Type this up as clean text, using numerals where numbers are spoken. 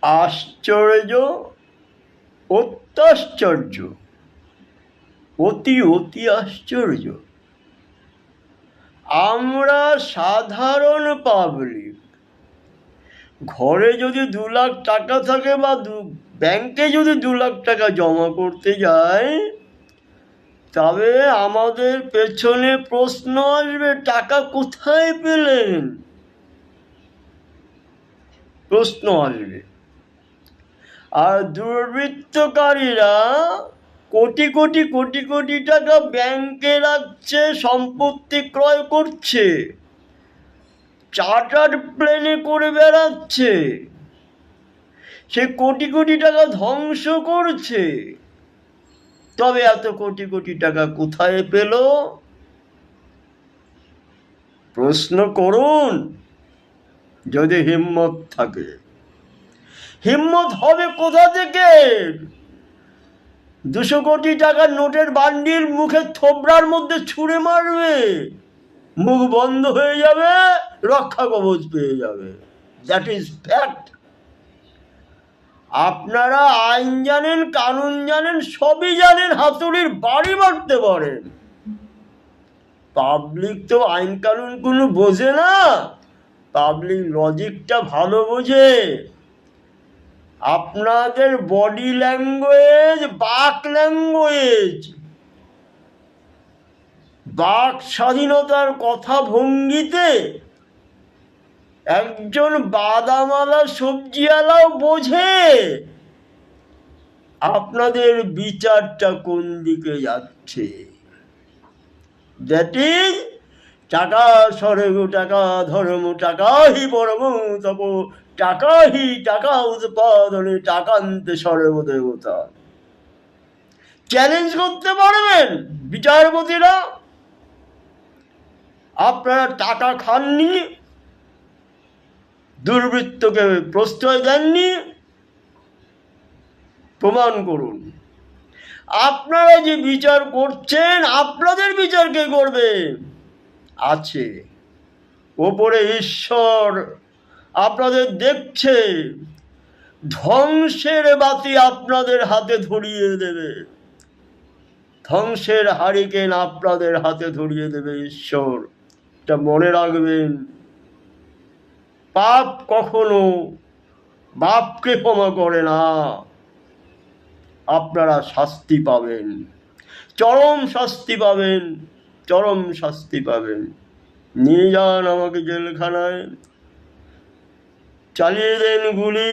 আশ্চর্য, অত্যাশ্চর্য, অতি অতি আশ্চর্য। আমরা সাধারণ পাবলিক, ঘরে যদি 2 লাখ টাকা থাকে বা ব্যাংকে যদি 2 লাখ টাকা জমা করতে যায়, তবে আমাদের পেছনে প্রশ্ন আসবে, টাকা কোথায় পেলেন? প্রশ্ন আসবে। আর দুর্বৃত্তকারীরা কোটি কোটি কোটি কোটি টাকা ব্যাংকে রাখছে, সম্পত্তি ক্রয় করছে, চার্টার্ড প্লেনে করে বেড়াচ্ছে, সে কোটি কোটি টাকা ধ্বংস করছে। তবে এত কোটি কোটি টাকা কোথায় পেল? প্রশ্ন করুন, যদি হিম্মত থাকে। হিম্মত হবে কোথা থেকে? 200 কোটি টাকার নোটের বান্ডিল মুখে থোবড়ার মধ্যে ছুঁড়ে মারবে, মুখ বন্ধ হয়ে যাবে, রক্ষা কবচ পেয়ে যাবে। That is fact. আপনারা আইন জানেন, কানুন জানেন, সবই জানেন, হাতুড়ির বাড়ি মারতে পারেন। পাবলিক তো আইন কানুন কোনো বোঝে না, পাবলিক লজিকটা ভালো বোঝে। আপনাদের বডি ল্যাঙ্গুয়েজ, বাক ল্যাঙ্গুয়েজ, বাক স্বাধীনতার কথা ভঙ্গিতে একজন বাদামালা সবজিওয়ালাও বোঝে আপনাদের বিচারটা কোন দিকে যাচ্ছে। দ্যাট ইজ টাকা স্বর্গ, টাকা ধর্ম, টাকাহি পরম তপ, টাকাহি টাকা উৎপাদনে, টাকান্তে সর্বদেবতা। চ্যালেঞ্জ করতে পারবেন বিচারপতিরা? আপনারা টাকা খাননি, দুর্বৃত্তকে প্রশ্রয় দেননি, প্রমাণ করুন। আপনারা যে বিচার করছেন, আপনাদের বিচার কে করবে? আছে ওপরে ঈশ্বর, আপনাদের দেখছে, ধ্বংসের বাতি আপনাদের হাতে ধরিয়ে দেবে, ধ্বংসের হারিকেন আপনাদের হাতে ধরিয়ে দেবে ঈশ্বর। এটা মনে রাখবেন। পাপ কখনো বাপকে ক্ষমা করে না। আপনারা শাস্তি পাবেন, চরম শাস্তি পাবেন, চরম শাস্তি পাবেন। নিয়ে যান আমাকে জেলখানায়, চালিয়ে দেন গুলি।